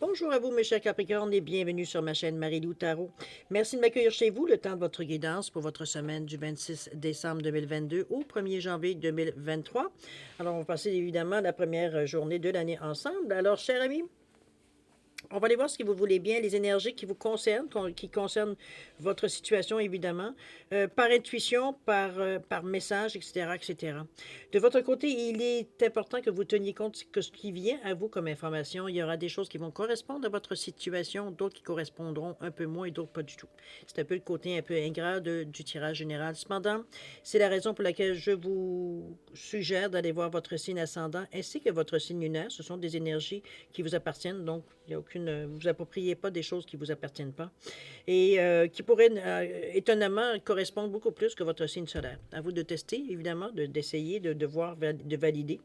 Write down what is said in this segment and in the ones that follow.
Bonjour à vous, mes chers Capricornes, et bienvenue sur ma chaîne Marie-Lou Tarot. Merci de m'accueillir chez vous le temps de votre guidance pour votre semaine du 26 décembre 2022 au 1er janvier 2023. Alors, on va passer évidemment la première journée de l'année ensemble. Alors, chers amis, on va aller voir ce que vous voulez bien, les énergies qui vous concernent, qui concernent votre situation, évidemment, par intuition, par message, etc., etc. De votre côté, il est important que vous teniez compte que ce qui vient à vous comme information, il y aura des choses qui vont correspondre à votre situation, d'autres qui correspondront un peu moins et d'autres pas du tout. C'est un peu le côté un peu ingrat du tirage général. Cependant, c'est la raison pour laquelle je vous suggère d'aller voir votre signe ascendant ainsi que votre signe lunaire. Ce sont des énergies qui vous appartiennent, donc il n'y a aucune, vous appropriez pas des choses qui vous appartiennent pas et qui pourraient étonnamment correspondre beaucoup plus que votre signe solaire. À vous de tester, évidemment, d'essayer, de voir, de valider.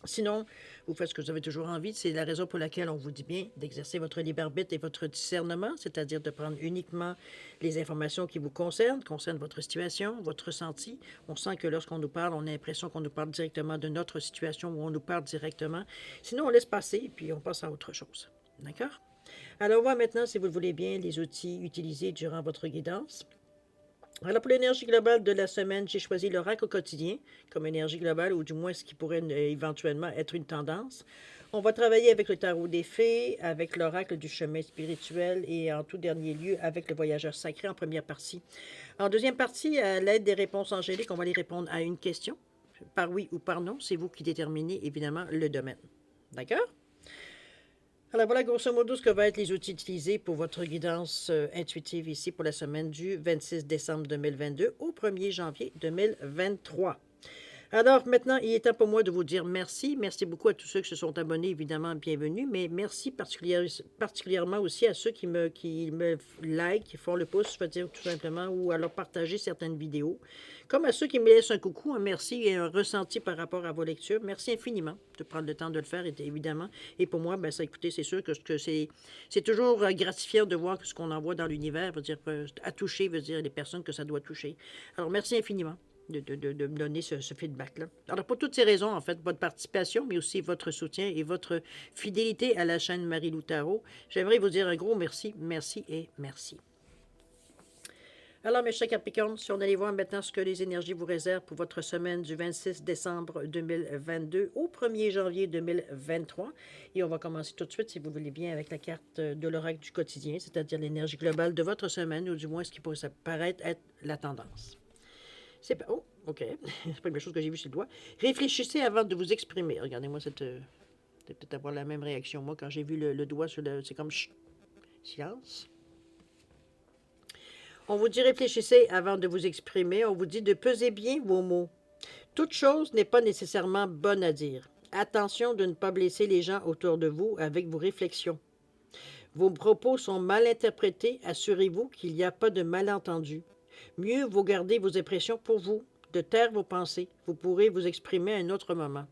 Sinon, vous faites ce que vous avez toujours envie. C'est la raison pour laquelle on vous dit bien d'exercer votre libre arbitre et votre discernement, c'est-à-dire de prendre uniquement les informations qui vous concernent votre situation, votre ressenti. On sent que lorsqu'on nous parle, on a l'impression qu'on nous parle directement de notre situation ou on nous parle directement. Sinon, on laisse passer et puis on passe à autre chose. D'accord? Alors, on voit maintenant, si vous le voulez bien, les outils utilisés durant votre guidance. Alors, pour l'énergie globale de la semaine, j'ai choisi l'oracle au quotidien comme énergie globale, ou du moins ce qui pourrait éventuellement être une tendance. On va travailler avec le tarot des fées, avec l'oracle du chemin spirituel et en tout dernier lieu avec le voyageur sacré en première partie. En deuxième partie, à l'aide des réponses angéliques, on va aller répondre à une question, par oui ou par non. C'est vous qui déterminez évidemment le domaine. D'accord? Alors voilà grosso modo ce que vont être les outils utilisés pour votre guidance intuitive ici pour la semaine du 26 décembre 2022 au 1er janvier 2023. Alors maintenant, il est temps pour moi de vous dire merci. Merci beaucoup à tous ceux qui se sont abonnés, évidemment, bienvenue. Mais merci particulièrement aussi à ceux qui me like, qui font le pouce, je veux dire tout simplement, ou alors partager certaines vidéos. Comme à ceux qui me laissent un coucou, un merci et un ressenti par rapport à vos lectures. Merci infiniment de prendre le temps de le faire, évidemment. Et pour moi, ben, ça, écoutez, c'est sûr que c'est toujours gratifiant de voir que ce qu'on envoie dans l'univers, veut dire, à toucher, veut dire les personnes que ça doit toucher. Alors, merci infiniment de me donner ce feedback-là. Alors, pour toutes ces raisons, en fait, votre participation, mais aussi votre soutien et votre fidélité à la chaîne Marie-Lou Tarot, j'aimerais vous dire un gros merci, merci et merci. Alors, mes chers Capricornes, si on allait voir maintenant ce que les énergies vous réservent pour votre semaine du 26 décembre 2022 au 1er janvier 2023. Et on va commencer tout de suite, si vous voulez bien, avec la carte de l'oracle du quotidien, c'est-à-dire l'énergie globale de votre semaine, ou du moins ce qui pourrait paraître être la tendance. C'est pas... Oh, OK. C'est pas une chose que j'ai vue sur le doigt. Réfléchissez avant de vous exprimer. Regardez-moi cette... peut-être avoir la même réaction. Moi, quand j'ai vu le doigt sur le... C'est comme... Chut, silence. On vous dit réfléchissez avant de vous exprimer. On vous dit de peser bien vos mots. Toute chose n'est pas nécessairement bonne à dire. Attention de ne pas blesser les gens autour de vous avec vos réflexions. Vos propos sont mal interprétés. Assurez-vous qu'il n'y a pas de malentendu. Mieux vaut garder vos impressions pour vous, de taire vos pensées. Vous pourrez vous exprimer à un autre moment.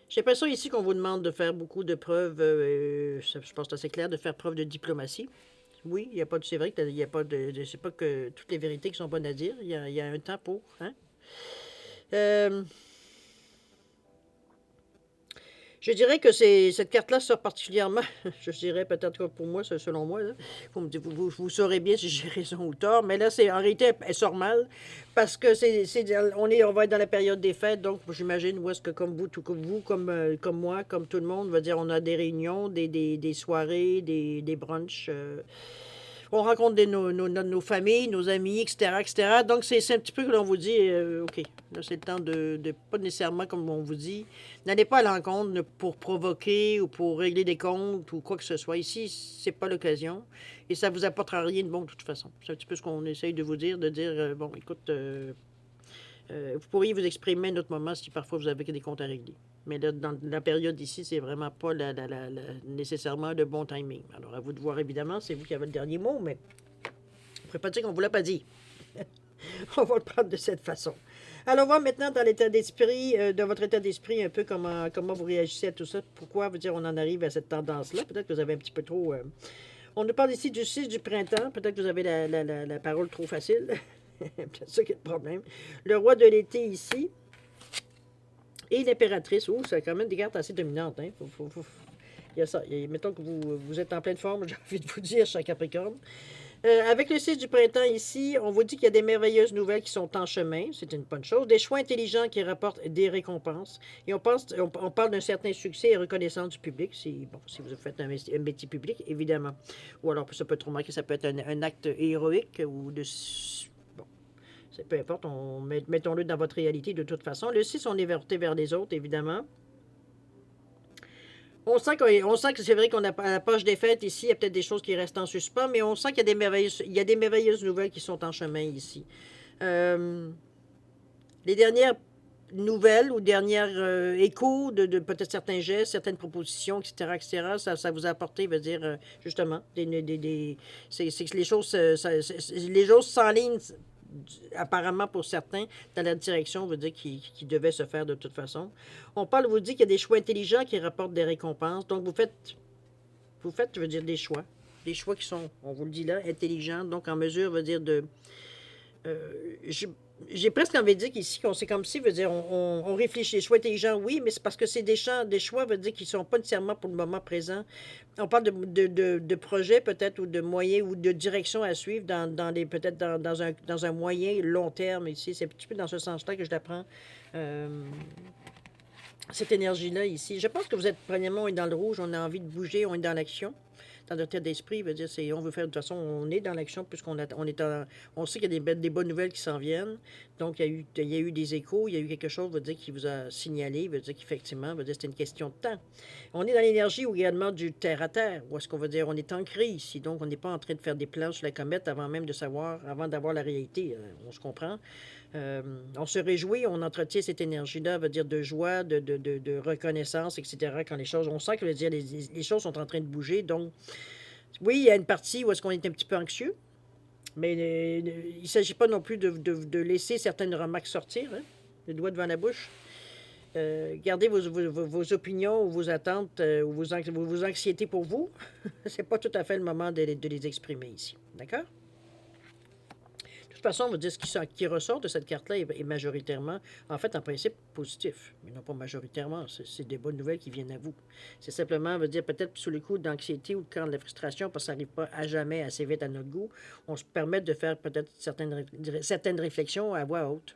J'ai l'impression ici qu'on vous demande de faire beaucoup de preuves, je pense que c'est assez clair, de faire preuve de diplomatie. Oui, il y a pas de, c'est vrai qu'il n'y a pas de, c'est pas que toutes les vérités qui sont bonnes à dire. Il y a un temps pour, hein. Je dirais que cette carte-là sort particulièrement, je dirais peut-être que pour moi, c'est selon moi, là, vous saurez bien si j'ai raison ou tort, mais là, en réalité, elle sort mal, parce que on va être dans la période des fêtes, donc j'imagine où est-ce que comme vous, tout comme vous, comme moi, comme tout le monde, va dire, on a des réunions, des soirées, des brunchs, on rencontre nos familles, nos amis, etc., etc. Donc, c'est un petit peu que l'on vous dit, OK, là, c'est le temps pas nécessairement comme on vous dit, n'allez pas à l'encontre pour provoquer ou pour régler des comptes ou quoi que ce soit. Ici, c'est pas l'occasion et ça vous apportera rien de bon de toute façon. C'est un petit peu ce qu'on essaye de vous dire, de dire, bon, écoute, vous pourriez vous exprimer à un autre moment si parfois vous avez des comptes à régler. Mais là, dans la période ici, c'est vraiment pas nécessairement le bon timing. Alors, à vous de voir, évidemment, c'est vous qui avez le dernier mot, mais on ne pourrait pas dire qu'on ne vous l'a pas dit. On va le prendre de cette façon. Alors, on va maintenant dans l'état d'esprit, de votre état d'esprit, un peu comment vous réagissez à tout ça. Pourquoi, vous dire, on en arrive à cette tendance-là. Peut-être que vous avez un petit peu trop... On nous parle ici du 6 du printemps. Peut-être que vous avez la parole trop facile. C'est ça qui est le problème. Le roi de l'été ici. Et l'impératrice. Oh, c'est quand même des cartes assez dominantes. Hein? il y a ça. Mettons que vous êtes en pleine forme, j'ai envie de vous dire, cher Capricorne. Avec le 6 du printemps ici, on vous dit qu'il y a des merveilleuses nouvelles qui sont en chemin. C'est une bonne chose. Des choix intelligents qui rapportent des récompenses. Et on parle d'un certain succès et reconnaissance du public. Si vous faites un métier public, évidemment. Ou alors, ça peut être remarqué, ça peut être un acte héroïque ou de... Bon, peu importe, mettons-le dans votre réalité de toute façon. Le 6, on est vers les autres, évidemment. On sent que c'est vrai qu'on a à la poche des fêtes ici, il y a peut-être des choses qui restent en suspens, mais on sent qu'il y a des merveilleuses nouvelles qui sont en chemin ici. Euh, les dernières nouvelles ou dernières échos de peut-être certains gestes, certaines propositions, etc., ça vous a apporté, veut dire, justement, c'est que les choses s'enlignent apparemment pour certains, dans la direction, veut dire, qui devait se faire de toute façon. Vous dit qu'il y a des choix intelligents qui rapportent des récompenses. Donc, je veux dire, des choix. Des choix qui sont, on vous le dit là, intelligents, donc en mesure, veut dire, de... J'ai presque envie de dire qu'ici, c'est comme si, veut dire, on réfléchit. Les choix intelligents, oui, mais c'est parce que c'est des choix, veut dire, qui ne sont pas nécessairement pour le moment présent. On parle de projets peut-être, ou de moyens, ou de directions à suivre peut-être dans un moyen long terme ici. C'est un petit peu dans ce sens-là que je l'apprends. Cette énergie-là ici. Je pense que vous êtes, premièrement, on est dans le rouge, on a envie de bouger, on est dans l'action. Dans notre état d'esprit, veut dire, on veut faire, de toute façon, on est dans l'action on sait qu'il y a des bonnes nouvelles qui s'en viennent. Donc, il y a eu des échos, il y a eu quelque chose, veut dire, qui vous a signalé, veut dire qu'effectivement, veut dire, c'est une question de temps. On est dans l'énergie également du terre à terre, où est-ce qu'on veut dire, on est ancré ici, donc on n'est pas en train de faire des plans sur la comète avant même de savoir, avant d'avoir la réalité, on se comprend. On se réjouit, on entretient cette énergie-là, veut dire de joie, de reconnaissance, etc. Quand on sent que veut dire, les choses sont en train de bouger. Donc, oui, il y a une partie où est-ce qu'on est un petit peu anxieux, mais il ne s'agit pas non plus de laisser certaines remarques sortir, hein, le doigt devant la bouche. Gardez vos opinions ou vos attentes ou vos anxiétés pour vous. C'est pas tout à fait le moment de les exprimer ici. D'accord? De toute façon, on va dire ce qui ressort de cette carte-là est majoritairement, en fait, en principe, positif, mais non pas majoritairement. C'est des bonnes nouvelles qui viennent à vous. C'est simplement, on va dire, peut-être sous le coup d'anxiété ou de la frustration, parce que ça n'arrive pas à jamais assez vite à notre goût, on se permet de faire peut-être certaines réflexions à voix haute.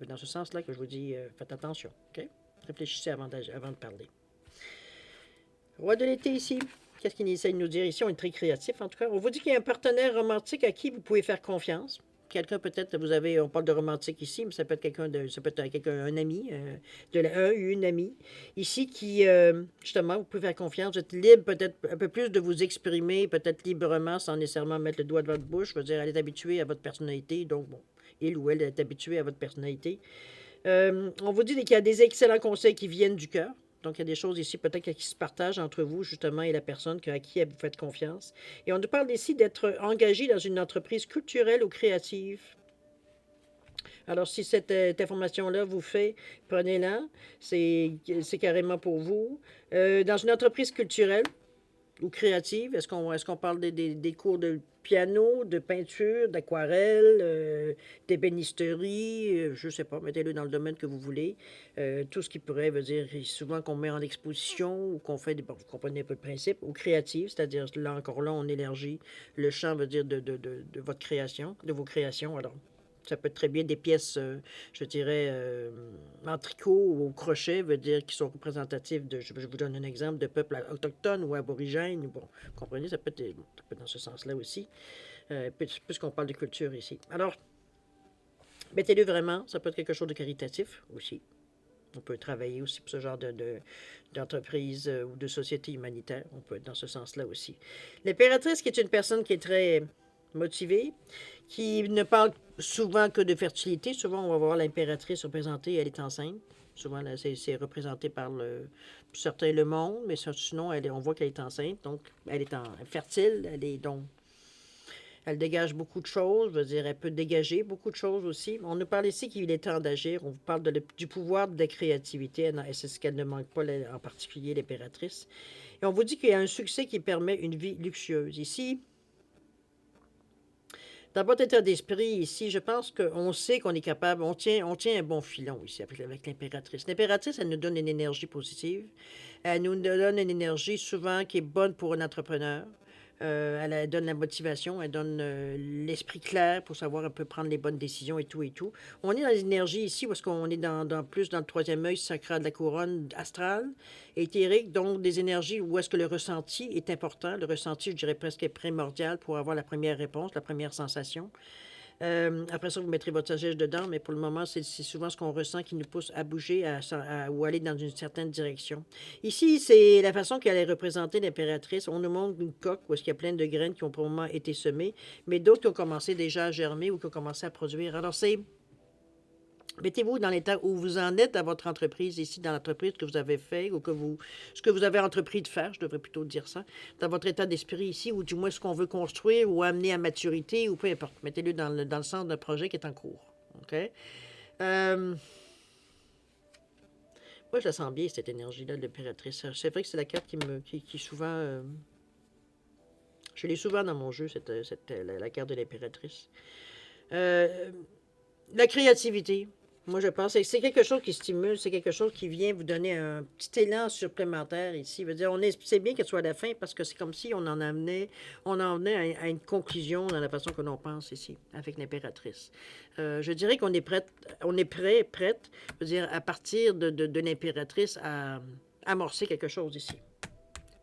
Dans ce sens-là que je vous dis, faites attention. OK? Réfléchissez avant de parler. Roi de l'été ici. Qu'est-ce qu'il essaie de nous dire ici? On est très créatif, en tout cas. On vous dit qu'il y a un partenaire romantique à qui vous pouvez faire confiance. Quelqu'un peut-être, on parle de romantique ici, mais ça peut être un ami, une amie, ici qui, justement, vous pouvez faire confiance, vous êtes libre peut-être un peu plus de vous exprimer, peut-être librement, sans nécessairement mettre le doigt de votre bouche, je veux dire, elle est habituée à votre personnalité, donc bon, il ou elle est habituée à votre personnalité. On vous dit qu'il y a des excellents conseils qui viennent du cœur. Donc, il y a des choses ici peut-être qui se partagent entre vous, justement, et la personne à qui vous faites confiance. Et on nous parle ici d'être engagé dans une entreprise culturelle ou créative. Alors, si cette information-là vous fait, prenez-la. C'est carrément pour vous. Dans une entreprise culturelle ou créative, est-ce qu'on parle des cours de piano, de peinture, d'aquarelle, d'ébénisterie, je ne sais pas, mettez-le dans le domaine que vous voulez. Tout ce qui pourrait veut dire souvent qu'on met en exposition ou qu'on fait, vous comprenez un peu le principe, ou créative, c'est-à-dire là encore là, on élargit le champ, veut dire, de votre création, de vos créations. Alors, ça peut être très bien des pièces, je dirais, en tricot ou au crochet, veut dire qui sont représentatives je vous donne un exemple, de peuples autochtones ou aborigènes. Bon, vous comprenez, ça peut être dans ce sens-là aussi, puisqu'on parle de culture ici. Alors, mettez-le vraiment, ça peut être quelque chose de caritatif aussi. On peut travailler aussi pour ce genre d'entreprise ou de société humanitaire. On peut être dans ce sens-là aussi. L'impératrice, qui est une personne qui est très motivée, qui ne parle souvent que de fertilité. Souvent, on va voir l'impératrice représentée, elle est enceinte. Souvent, c'est représenté par certains le monde, mais sinon, on voit qu'elle est enceinte. Donc, elle est fertile. Elle dégage beaucoup de choses. Je veux dire, elle peut dégager beaucoup de choses aussi. On nous parle ici qu'il est temps d'agir. On vous parle du pouvoir de la créativité. Et c'est ce qu'elle ne manque pas, en particulier l'impératrice. Et on vous dit qu'il y a un succès qui permet une vie luxueuse. Ici, Dans votre état d'esprit ici, je pense qu'on sait qu'on est capable, on tient un bon filon ici avec l'impératrice. L'impératrice, elle nous donne une énergie positive. Elle nous donne une énergie souvent qui est bonne pour un entrepreneur. Elle donne la motivation, elle donne l'esprit clair pour savoir un peu prendre les bonnes décisions et tout et tout. On est dans l'énergie ici parce qu'on est plus dans le troisième œil sacral de la couronne astrale, éthérique, donc des énergies où est-ce que le ressenti est important. Le ressenti, je dirais presque primordial pour avoir la première réponse, la première sensation. Après ça, vous mettrez votre sagesse dedans, mais pour le moment, c'est souvent ce qu'on ressent qui nous pousse à bouger ou aller dans une certaine direction. Ici, c'est la façon qu'elle est représentée, l'impératrice. On nous montre une coque où il y a plein de graines qui ont probablement été semées, mais d'autres qui ont commencé déjà à germer ou qui ont commencé à produire. Alors, mettez-vous dans l'état où vous en êtes à votre entreprise, ici, dans l'entreprise que vous avez fait ou ce que vous avez entrepris de faire, je devrais plutôt dire ça, dans votre état d'esprit ici, ou du moins ce qu'on veut construire ou amener à maturité, ou peu importe. Mettez-le dans le sens d'un projet qui est en cours. OK? Moi, je la sens bien, cette énergie-là de l'impératrice. C'est vrai que c'est la carte qui souvent... je l'ai souvent dans mon jeu, la carte de l'impératrice. La créativité. Moi, je pense que c'est quelque chose qui stimule, c'est quelque chose qui vient vous donner un petit élan supplémentaire ici. Veut dire, c'est bien qu'elle soit à la fin parce que c'est comme si on en venait à une conclusion dans la façon que l'on pense ici, avec l'impératrice. Je dirais qu'on est prête, prête, je veux dire, à partir de l'impératrice à amorcer quelque chose ici.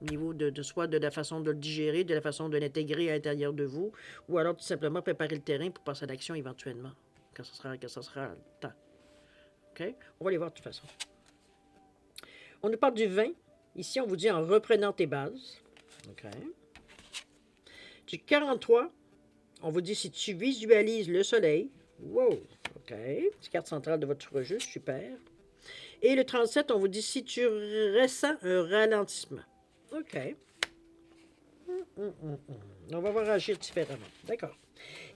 Au niveau soit de la façon de le digérer, de la façon de l'intégrer à l'intérieur de vous, ou alors tout simplement préparer le terrain pour passer à l'action éventuellement, quand ce sera le temps. OK? On va les voir de toute façon. On nous parle du vin. Ici, on vous dit en reprenant tes bases. OK? Du 43, on vous dit si tu visualises le soleil. Wow! OK. C'est carte centrale de votre registre. Super. Et le 37, on vous dit si tu ressens un ralentissement. OK. On va voir agir différemment. D'accord.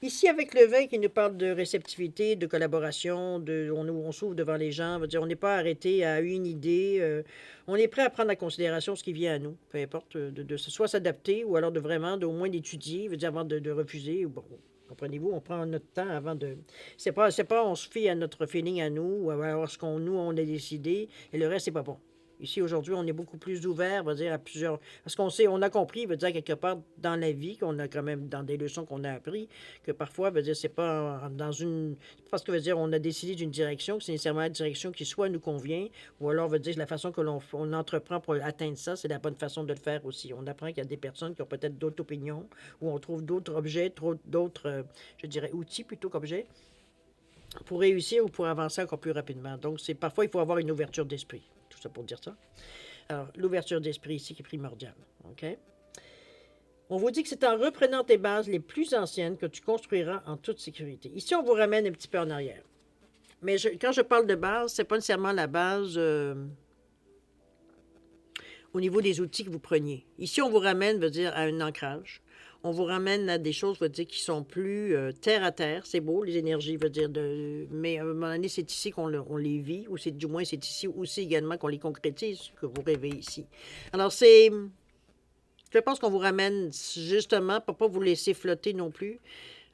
Ici, avec le vin qui nous parle de réceptivité, de collaboration, on s'ouvre devant les gens, veut dire, on n'est pas arrêté à une idée, on est prêt à prendre en considération ce qui vient à nous, peu importe, de soit s'adapter ou alors au moins d'étudier, veut dire avant de refuser. Bon, comprenez-vous, on prend notre temps avant de... C'est pas on se fie à notre feeling à nous, ou à ce nous, on a décidé, et le reste, c'est pas bon. Ici, aujourd'hui, on est beaucoup plus ouvert, va dire, à plusieurs... Parce qu'on sait, on a compris, veut dire, quelque part, dans la vie, qu'on a quand même, dans des leçons qu'on a appris, que parfois, veut dire, c'est pas dans une... Parce que, veut dire, on a décidé d'une direction, que c'est nécessairement la direction qui soit nous convient, ou alors, veut dire, la façon que on entreprend pour atteindre ça, c'est la bonne façon de le faire aussi. On apprend qu'il y a des personnes qui ont peut-être d'autres opinions, ou on trouve d'autres objets, d'autres, je dirais, outils plutôt qu'objets, pour réussir ou pour avancer encore plus rapidement. Donc, parfois, il faut avoir une ouverture d'esprit. Tout ça pour dire ça. Alors, l'ouverture d'esprit ici qui est primordiale. OK? On vous dit que c'est en reprenant tes bases les plus anciennes que tu construiras en toute sécurité. Ici, on vous ramène un petit peu en arrière. Mais quand je parle de base, c'est pas nécessairement la base au niveau des outils que vous preniez. Ici, on vous ramène, veut dire, à un ancrage. On vous ramène à des choses, veut dire, qui sont plus terre à terre. C'est beau, les énergies, veut dire, mais à un moment donné, c'est ici qu'on les vit, ou du moins, c'est ici aussi également qu'on les concrétise, que vous rêvez ici. Alors, je pense qu'on vous ramène justement pour ne pas vous laisser flotter non plus,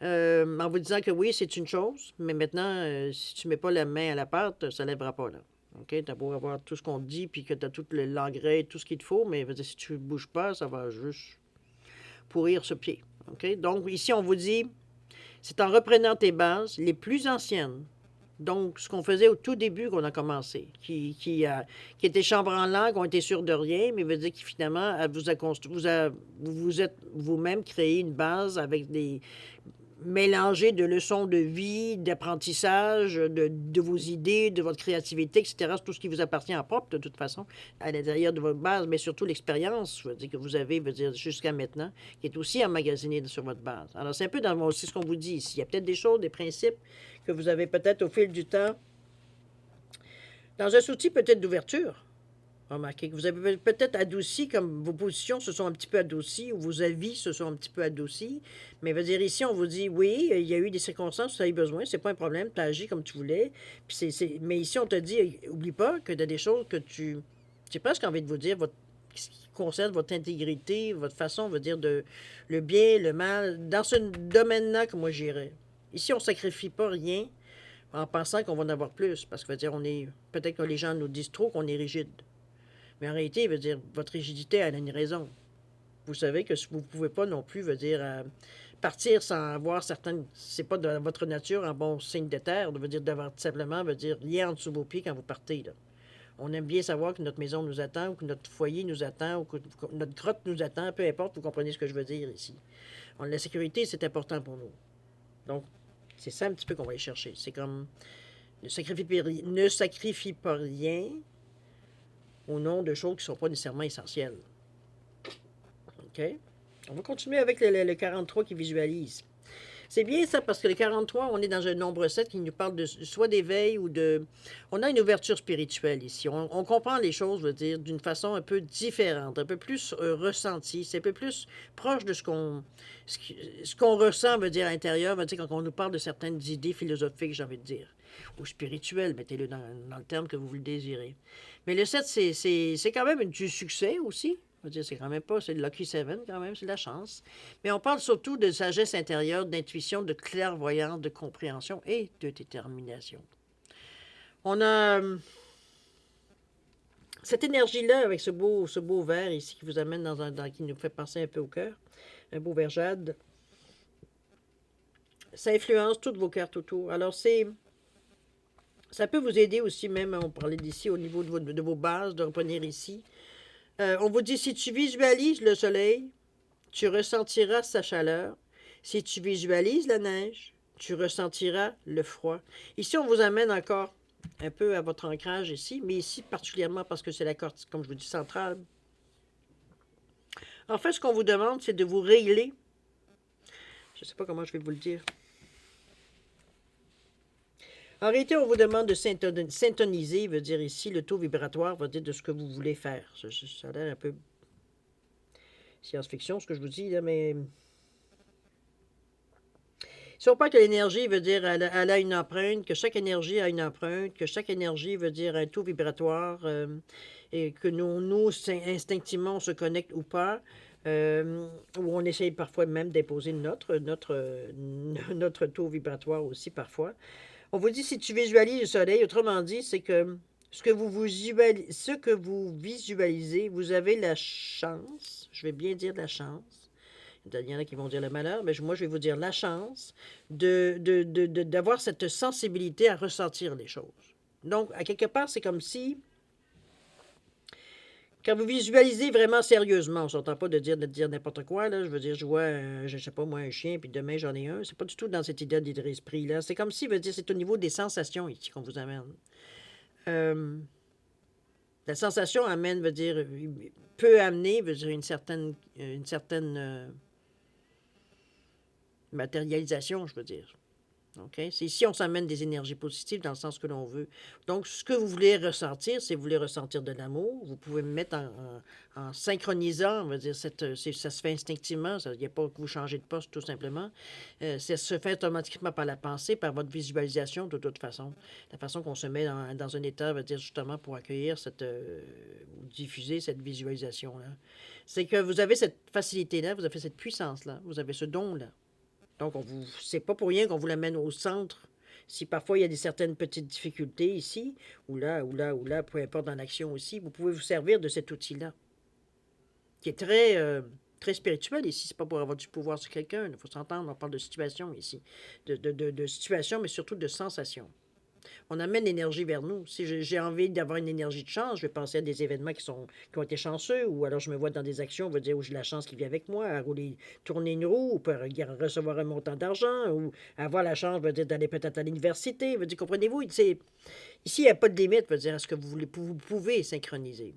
en vous disant que oui, c'est une chose, mais maintenant, si tu ne mets pas la main à la pâte, ça ne lèvera pas, là. OK? Tu as beau avoir tout ce qu'on te dit, puis que tu as tout l'engrais, tout ce qu'il te faut, mais veut dire, si tu ne bouges pas, ça va juste pourrir ce pied. OK? Donc, ici, on vous dit, c'est en reprenant tes bases les plus anciennes. Donc, ce qu'on faisait au tout début qu'on a commencé, qui était chambranlant, qu'on était sûr de rien, mais veut dire que finalement, vous êtes vous-même créé une base avec des mélangés de leçons de vie, d'apprentissage, de vos idées, de votre créativité, etc. C'est tout ce qui vous appartient en propre, de toute façon, à l'intérieur de votre base, mais surtout l'expérience, je veux dire, que vous avez, jusqu'à maintenant, qui est aussi emmagasinée sur votre base. Alors, c'est un peu aussi ce qu'on vous dit ici. Il y a peut-être des choses, des principes que vous avez peut-être au fil du temps, dans un souci peut-être d'ouverture. Remarquez que vous avez peut-être adouci, comme vos positions se sont un petit peu adoucies, ou vos avis se sont un petit peu adoucis. Mais veut dire ici, on vous dit, oui, il y a eu des circonstances où tu as eu besoin, c'est pas un problème, tu as agi comme tu voulais. Mais ici, on te dit, oublie pas que tu as des choses que tu... J'ai presque envie de vous dire, concerne votre intégrité, votre façon, veut dire, de le bien, le mal. Dans ce domaine-là que moi j'irais. Ici, on ne sacrifie pas rien en pensant qu'on va en avoir plus. Parce que, veut dire, on est. Peut-être que les gens nous disent trop qu'on est rigide. Mais en réalité, veut dire, votre rigidité, elle a une raison. Vous savez que vous ne pouvez pas non plus, veut dire, partir sans avoir certaines. C'est pas de votre nature un bon signe de terre, veut dire d'avoir tout simplement, veut dire, rien en dessous de vos pieds quand vous partez. Là. On aime bien savoir que notre maison nous attend, ou que notre foyer nous attend, ou que notre grotte nous attend, peu importe, vous comprenez ce que je veux dire ici. La sécurité, c'est important pour nous. Donc, c'est ça un petit peu qu'on va aller chercher. C'est comme ne sacrifie pas rien au nom de choses qui ne sont pas nécessairement essentielles. OK? On va continuer avec le 43 qui visualise. C'est bien ça, parce que le 43, on est dans un nombre 7 qui nous parle de soit d'éveil ou de... On a une ouverture spirituelle ici. On comprend les choses, je veux dire, d'une façon un peu différente, un peu plus ressentie. C'est un peu plus proche de ce qu'on ressent, veut dire, à l'intérieur, veut dire, quand on nous parle de certaines idées philosophiques, j'ai envie de dire. Ou spirituelles, mettez-le dans le terme que vous le désirez. Mais le 7, c'est quand même du succès aussi. Je veux dire, c'est quand même pas, c'est le Lucky Seven quand même, c'est de la chance. Mais on parle surtout de sagesse intérieure, d'intuition, de clairvoyance, de compréhension et de détermination. On a cette énergie-là avec ce beau vert ici qui vous amène qui nous fait penser un peu au cœur, un beau vert jade. Ça influence toutes vos cartes autour. Alors ça peut vous aider aussi même, on parlait d'ici au niveau de vos bases, de revenir ici. On vous dit, si tu visualises le soleil, tu ressentiras sa chaleur. Si tu visualises la neige, tu ressentiras le froid. Ici, on vous amène encore un peu à votre ancrage ici, mais ici particulièrement parce que c'est la carte, comme je vous dis, centrale. En fait, ce qu'on vous demande, c'est de vous régler. Je ne sais pas comment je vais vous le dire. En réalité, on vous demande de syntoniser, veut dire ici, le taux vibratoire, veut dire de ce que vous voulez faire. Ça a l'air un peu science-fiction, ce que je vous dis, là, mais... Si on parle que l'énergie veut dire elle a une empreinte, que chaque énergie a une empreinte, que chaque énergie veut dire un taux vibratoire, et que nous, instinctivement, on se connecte ou pas, ou on essaye parfois même d'imposer notre taux vibratoire aussi parfois. On vous dit, si tu visualises le soleil, autrement dit, c'est que ce que vous visualisez, vous avez la chance, je vais bien dire la chance, il y en a qui vont dire le malheur, mais moi, je vais vous dire la chance d'avoir cette sensibilité à ressentir les choses. Donc, à quelque part, c'est comme si, quand vous visualisez vraiment sérieusement, on ne s'entend pas de dire n'importe quoi, là, je veux dire, je vois, je sais pas, moi, un chien, puis demain, j'en ai un. C'est pas du tout dans cette idée d'esprit-là. C'est comme si, veut dire, c'est au niveau des sensations ici qu'on vous amène. La sensation amène, veut dire, peut amener, veut dire, une certaine matérialisation, je veux dire. Okay? C'est ici, on s'amène des énergies positives dans le sens que l'on veut. Donc, ce que vous voulez ressentir, c'est vous voulez ressentir de l'amour. Vous pouvez me mettre en synchronisant, on va dire, ça se fait instinctivement. Il n'y a pas que vous changez de poste, tout simplement. Ça se fait automatiquement par la pensée, par votre visualisation, de toute façon. La façon qu'on se met dans un état, va dire, justement, pour accueillir ou diffuser cette visualisation-là. C'est que vous avez cette facilité-là, vous avez cette puissance-là, vous avez ce don-là. Donc, c'est pas pour rien qu'on vous l'amène au centre. Si parfois il y a certaines petites difficultés ici, ou là, peu importe dans l'action aussi, vous pouvez vous servir de cet outil-là, qui est très spirituel ici. C'est pas pour avoir du pouvoir sur quelqu'un. Il faut s'entendre, on parle de situation ici. De situation, mais surtout de sensation. On amène l'énergie vers nous. Si j'ai envie d'avoir une énergie de chance, je vais penser à des événements qui ont été chanceux, ou alors je me vois dans des actions, on va dire, où j'ai la chance qui vient avec moi, à tourner une roue, ou recevoir un montant d'argent, ou avoir la chance, veut dire, d'aller peut-être à l'université. Veut dire, comprenez-vous, ici, il n'y a pas de limite, veut dire, à ce que vous pouvez synchroniser.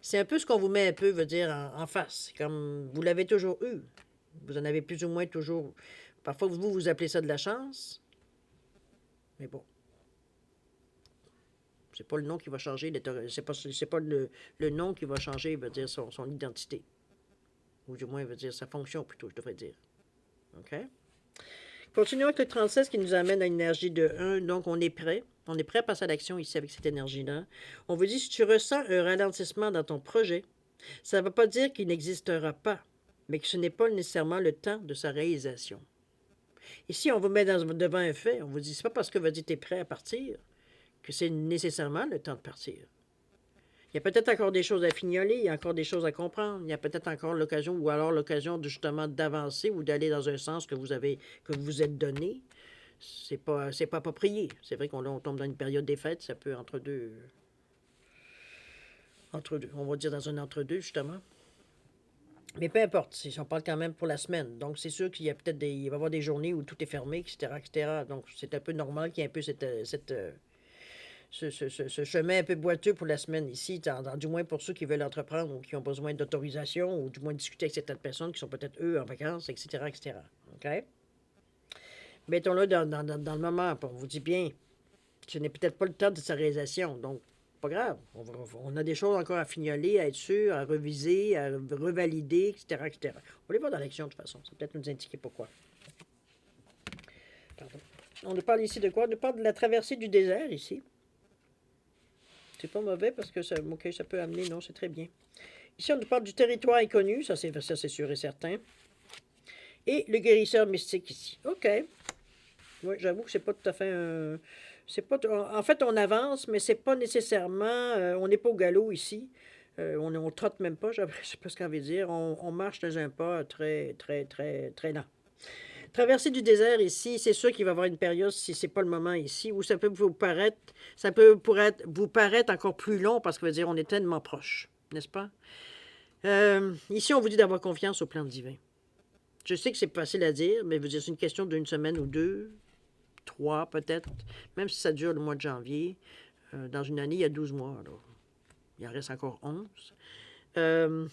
C'est un peu ce qu'on vous met un peu, veut dire, en face. Comme vous l'avez toujours eu. Vous en avez plus ou moins toujours. Parfois, vous appelez ça de la chance. Mais bon. C'est pas le nom qui va changer. C'est pas le nom qui va changer, veut dire, son identité. Ou du moins, veut dire, sa fonction, plutôt, je devrais dire. OK? Continuons avec le 36 qui nous amène à une énergie de 1. Donc, on est prêt. On est prêt à passer à l'action ici avec cette énergie-là. On vous dit, si tu ressens un ralentissement dans ton projet, ça ne veut pas dire qu'il n'existera pas, mais que ce n'est pas nécessairement le temps de sa réalisation. Ici, on vous met devant un fait. On vous dit, c'est pas parce que tu es prêt à partir que c'est nécessairement le temps de partir. Il y a peut-être encore des choses à fignoler, il y a encore des choses à comprendre, il y a peut-être encore l'occasion, ou alors l'occasion de justement d'avancer ou d'aller dans un sens que que vous êtes donné. C'est pas approprié. C'est vrai qu'on tombe dans une période des fêtes, ça peut entre deux, on va dire dans un entre-deux, justement. Mais peu importe, si on parle quand même pour la semaine. Donc, c'est sûr qu'il y a peut-être il va y avoir des journées où tout est fermé, etc., etc. Donc, c'est un peu normal qu'il y ait un peu ce chemin un peu boiteux pour la semaine ici, du moins pour ceux qui veulent entreprendre ou qui ont besoin d'autorisation ou du moins discuter avec certaines personnes qui sont peut-être eux en vacances, etc., etc. OK? Mettons-le dans le moment. On vous dit bien, ce n'est peut-être pas le temps de sa réalisation. Donc, pas grave. On a des choses encore à fignoler, à être sûr, à reviser, à revalider, etc., etc. On les voir dans l'action de toute façon. Ça peut peut-être nous indiquer pourquoi. Pardon. On nous parle ici de quoi? On nous parle de la traversée du désert ici. C'est pas mauvais parce que ça peut amener, non, c'est très bien. Ici, on nous parle du territoire inconnu, ça c'est sûr et certain. Et le guérisseur mystique ici. OK. Oui, j'avoue que c'est pas tout à fait un. C'est pas. En fait, on avance, mais c'est pas nécessairement. On n'est pas au galop ici. On trotte même pas, je sais pas ce qu'on veut dire. On marche dans un pas très, très, très, très lent. Traverser du désert ici, c'est sûr qu'il va y avoir une période, si c'est pas le moment ici, où ça peut vous paraître, vous paraître encore plus long parce que veut dire on est tellement proche, n'est-ce pas? Ici, on vous dit d'avoir confiance au plan divin. Je sais que c'est facile à dire, mais c'est une question d'une semaine ou deux, 3 peut-être, même si ça dure le mois de janvier. Dans une année, il y a 12 mois, alors il en reste encore 11. Ne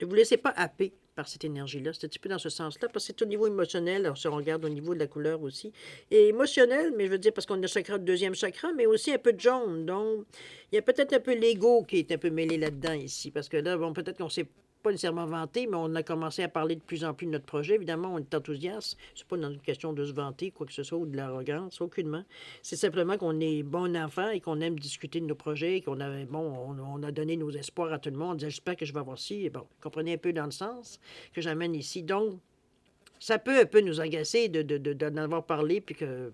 vous laissez pas happer par cette énergie-là. C'est un petit peu dans ce sens-là, parce que c'est au niveau émotionnel, alors si on regarde au niveau de la couleur aussi, et émotionnel, mais je veux dire, parce qu'on a le deuxième chakra, mais aussi un peu de jaune. Donc, il y a peut-être un peu l'ego qui est un peu mêlé là-dedans ici, parce que là, bon, peut-être qu'on s'est pas nécessairement vanté, mais on a commencé à parler de plus en plus de notre projet. Évidemment, on est enthousiaste. C'est pas une question de se vanter, quoi que ce soit, ou de l'arrogance, aucunement. C'est simplement qu'on est bon enfant et qu'on aime discuter de nos projets, qu'on a, on a donné nos espoirs à tout le monde. On disait, j'espère que je vais avoir ci. Et bon, comprenez un peu dans le sens que j'amène ici. Donc, ça peut un peu nous agacer d'en avoir parlé, puis que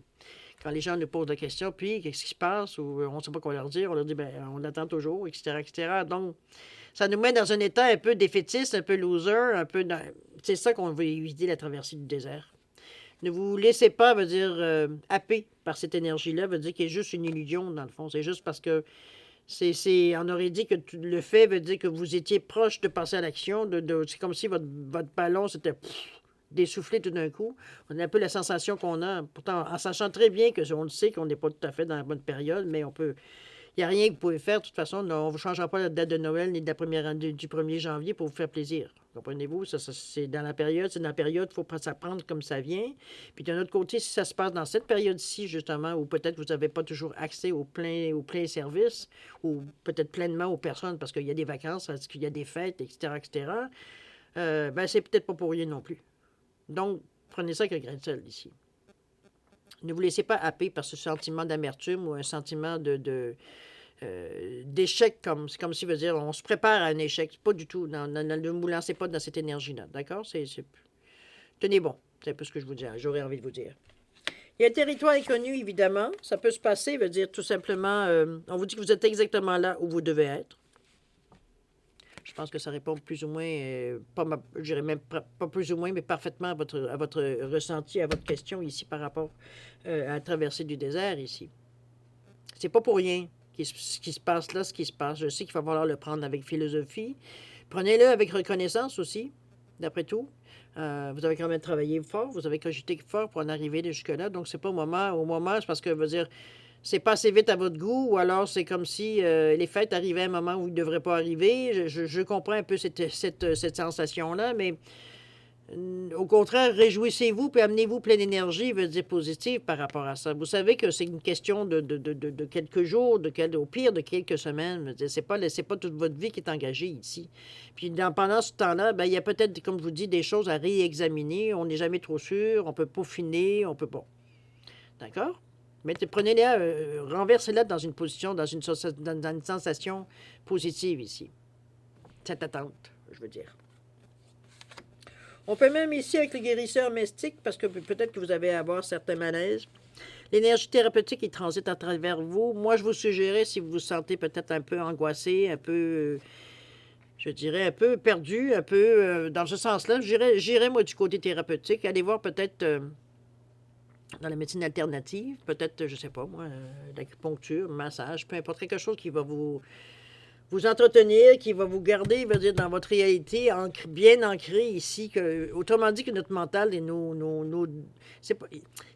quand les gens nous posent des questions, puis qu'est-ce qui se passe, ou on ne sait pas quoi leur dire, on leur dit, ben on attend toujours, etc., etc. Donc, ça nous met dans un état un peu défaitiste, un peu loser, un peu... C'est ça qu'on veut éviter, la traversée du désert. Ne vous laissez pas, veut dire, happer par cette énergie-là, veut dire qu'il y a juste une illusion, dans le fond. C'est juste parce que on aurait dit que le fait veut dire que vous étiez proche de passer à l'action. C'est comme si votre ballon s'était dessoufflé tout d'un coup. On a un peu la sensation qu'on a, pourtant en sachant très bien on le sait qu'on n'est pas tout à fait dans la bonne période, mais on peut... Il n'y a rien que vous pouvez faire. De toute façon, on ne vous changera pas la date de Noël ni de la du 1er janvier pour vous faire plaisir. Comprenez-vous? C'est dans la période. C'est dans la période, il faut s'apprendre comme ça vient. Puis d'un autre côté, si ça se passe dans cette période-ci, justement, où peut-être vous n'avez pas toujours accès au plein service, ou peut-être pleinement aux personnes parce qu'il y a des vacances, parce qu'il y a des fêtes, etc., etc., ben c'est peut-être pas pour rien non plus. Donc, prenez ça avec un grain de sel ici. Ne vous laissez pas happer par ce sentiment d'amertume ou un sentiment d'échec, c'est comme si veut dire on se prépare à un échec. Pas du tout. Ne vous lancez pas dans cette énergie-là. D'accord? Tenez bon. C'est un peu ce que je vous dis. J'aurais envie de vous dire. Il y a un territoire inconnu, évidemment. Ça peut se passer, veut dire tout simplement, on vous dit que vous êtes exactement là où vous devez être. Je pense que ça répond plus ou moins, je dirais même pas plus ou moins, mais parfaitement à votre ressenti, à votre question ici par rapport à la traversée du désert ici. C'est pas pour rien ce qui se passe là, ce qui se passe. Je sais qu'il va falloir le prendre avec philosophie. Prenez-le avec reconnaissance aussi, d'après tout. Vous avez quand même travaillé fort, vous avez cogité fort pour en arriver jusque-là. Donc, c'est pas au moment, c'est parce que, veut dire, c'est pas assez vite à votre goût, ou alors c'est comme si les fêtes arrivaient à un moment où ils ne devraient pas arriver. Je comprends un peu cette sensation-là, mais au contraire, réjouissez-vous puis amenez-vous pleine d'énergie, veut dire positive par rapport à ça. Vous savez que c'est une question de quelques jours, au pire de quelques semaines. C'est pas toute votre vie qui est engagée ici. Puis pendant ce temps-là, ben, il y a peut-être, comme je vous dis, des choses à réexaminer. On n'est jamais trop sûr, on peut peaufiner, on peut pas. D'accord? Prenez-la, renversez-la dans une position, dans une sensation positive ici. Cette attente, je veux dire. On peut même ici avec le guérisseur mystique, parce que peut-être que vous avez à avoir certains malaises. L'énergie thérapeutique qui transite à travers vous. Moi, je vous suggérais, si vous vous sentez peut-être un peu angoissé, un peu, je dirais, un peu perdu, un peu dans ce sens-là, j'irais, moi, du côté thérapeutique. Allez voir peut-être dans la médecine alternative, peut-être, je sais pas, moi, l'acupuncture, massage, peu importe, quelque chose qui va vous entretenir, qui va vous garder, veut dire, dans votre réalité, bien ancré ici. Autrement dit, que notre mental et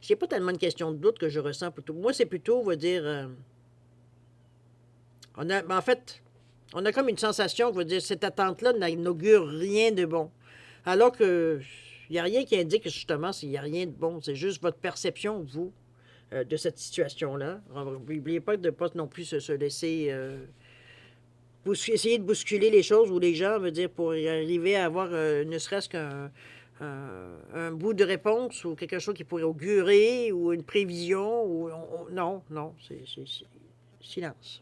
c'est pas tellement une question de doute que je ressens plutôt. Moi, c'est plutôt, veut dire, en fait, on a comme une sensation, veut dire, cette attente-là n'augure rien de bon. Alors que il n'y a rien qui indique justement s'il n'y a rien de bon. C'est juste votre perception, vous, de cette situation-là. N'oubliez pas de ne pas non plus se laisser essayer de bousculer les choses ou les gens, veut dire, pour y arriver à avoir ne serait-ce un bout de réponse ou quelque chose qui pourrait augurer ou une prévision. Non, c'est silence.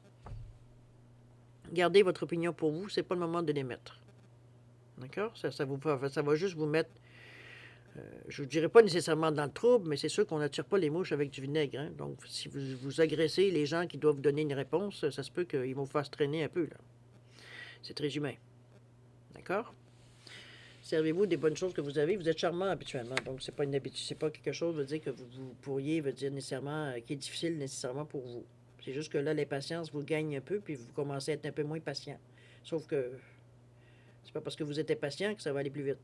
Gardez votre opinion pour vous, c'est pas le moment de l'émettre. D'accord? Ça va juste vous mettre, je ne dirais pas nécessairement dans le trouble, mais c'est sûr qu'on n'attire pas les mouches avec du vinaigre. Hein? Donc, si vous agressez les gens qui doivent vous donner une réponse, ça se peut qu'ils vont vous faire traîner un peu. Là. C'est très humain. D'accord? Servez-vous des bonnes choses que vous avez. Vous êtes charmant habituellement. Donc, c'est pas une habitude, c'est pas quelque chose veut dire que vous pourriez veut dire nécessairement qui est difficile nécessairement pour vous. C'est juste que là, l'impatience vous gagne un peu, puis vous commencez à être un peu moins patient. Sauf que c'est pas parce que vous êtes impatient que ça va aller plus vite.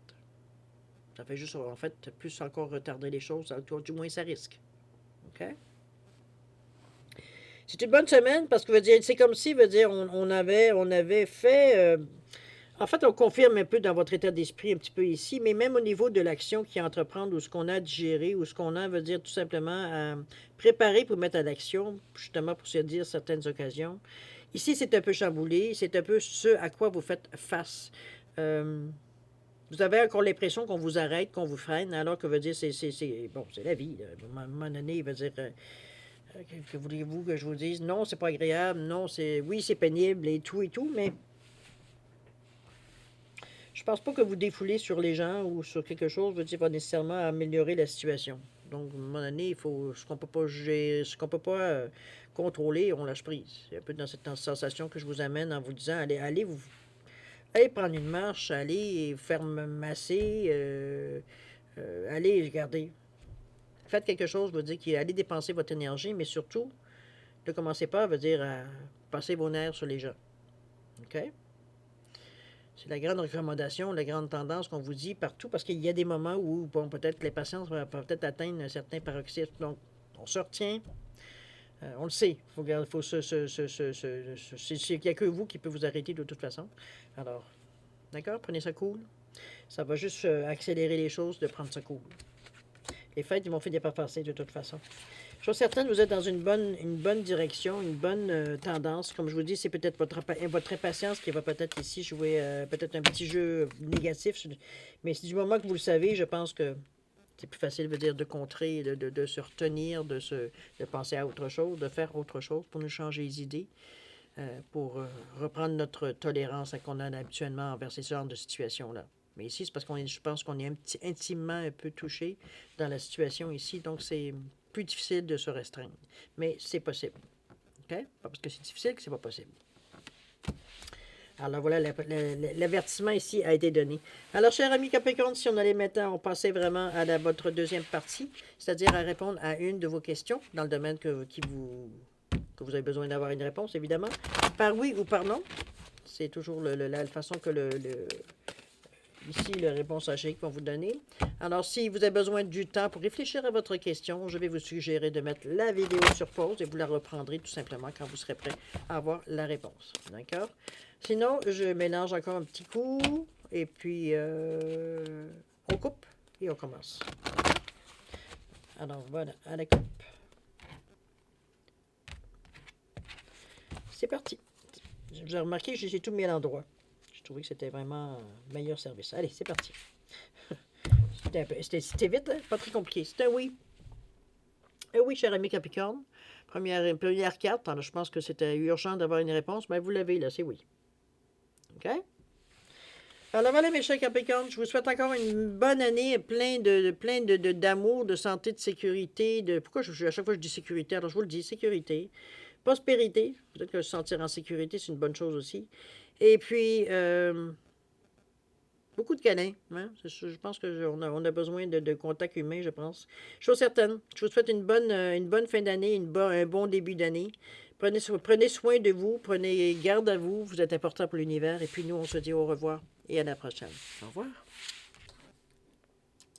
Ça fait juste, en fait, plus encore retarder les choses, du moins ça risque. OK? C'est une bonne semaine parce que veut dire, c'est comme si, veut dire, on avait fait. En fait, on confirme un peu dans votre état d'esprit un petit peu ici, mais même au niveau de l'action qui est à entreprendre ou ce qu'on a à digérer ou ce qu'on a, veut dire tout simplement à préparer pour mettre à l'action, justement pour se dire certaines occasions. Ici, c'est un peu chamboulé, c'est un peu ce à quoi vous faites face. Vous avez encore l'impression qu'on vous arrête, qu'on vous freine, alors que veut dire, bon, c'est la vie. Là. À un moment donné, il veut dire, que voulez-vous que je vous dise? Non, c'est pas agréable, non, oui, c'est pénible et tout, mais je pense pas que vous défoulez sur les gens ou sur quelque chose, veut dire, va nécessairement améliorer la situation. Donc, à un moment donné, il faut, ce qu'on peut pas gérer, ce qu'on peut pas contrôler, on lâche prise. C'est un peu dans cette sensation que je vous amène en vous disant, allez prendre une marche, allez faire masser, allez, regardez. Faites quelque chose, veut dire allez dépenser votre énergie, mais surtout, ne commencez pas, veut dire, à passer vos nerfs sur les gens. OK? C'est la grande recommandation, la grande tendance qu'on vous dit partout, parce qu'il y a des moments où, bon, peut-être les patients vont peut-être atteindre un certain paroxysme. Donc, on se retient. On le sait. Il n'y a que vous qui peut vous arrêter de toute façon. Alors, d'accord? Prenez ça cool. Ça va juste accélérer les choses de prendre ça cool. Les fêtes, ils vont finir par passer de toute façon. Je suis certaine que vous êtes dans une bonne direction, une bonne tendance. Comme je vous dis, c'est peut-être votre impatience qui va peut-être ici jouer peut-être un petit jeu négatif. Mais du moment que vous le savez, je pense que c'est plus facile, veut dire, de contrer, de se retenir, de penser à autre chose, de faire autre chose pour nous changer les idées, pour reprendre notre tolérance qu'on a habituellement envers ces genres de situations-là. Mais ici, c'est parce je pense qu'on est intimement un peu touché dans la situation ici, donc c'est plus difficile de se restreindre. Mais c'est possible. OK? Pas parce que c'est difficile que c'est pas possible. Alors voilà, l'avertissement ici a été donné. Alors, cher ami Capricorne, si on allait maintenant, on passait vraiment à votre deuxième partie, c'est-à-dire à répondre à une de vos questions dans le domaine que vous avez besoin d'avoir une réponse, évidemment. Par oui ou par non. C'est toujours la façon que ici, la réponse à Jake va vous donner. Alors, si vous avez besoin du temps pour réfléchir à votre question, je vais vous suggérer de mettre la vidéo sur pause et vous la reprendrez tout simplement quand vous serez prêt à avoir la réponse. D'accord? Sinon, je mélange encore un petit coup et puis on coupe et on commence. Alors, voilà, à la coupe. C'est parti. Vous avez remarqué, j'ai tout mis à l'endroit. Je trouvais que c'était vraiment un meilleur service. Allez, c'est parti. C'était vite, hein? Pas très compliqué. C'est un oui. Oui, cher ami Capricorne, première carte, alors je pense que c'était urgent d'avoir une réponse, mais vous l'avez là, c'est oui. OK? Alors voilà, mes chers Capricornes, je vous souhaite encore une bonne année, d'amour, de santé, de sécurité, Pourquoi à chaque fois je dis sécurité, alors je vous le dis, sécurité, prospérité, peut-être que se sentir en sécurité, c'est une bonne chose aussi. Et puis, beaucoup de câlins, hein? Je pense on a besoin de contact humain, je pense. Chose certaine, je vous souhaite une bonne fin d'année, un bon début d'année. Prenez soin de vous, prenez garde à vous, vous êtes important pour l'univers. Et puis nous, on se dit au revoir et à la prochaine. Au revoir.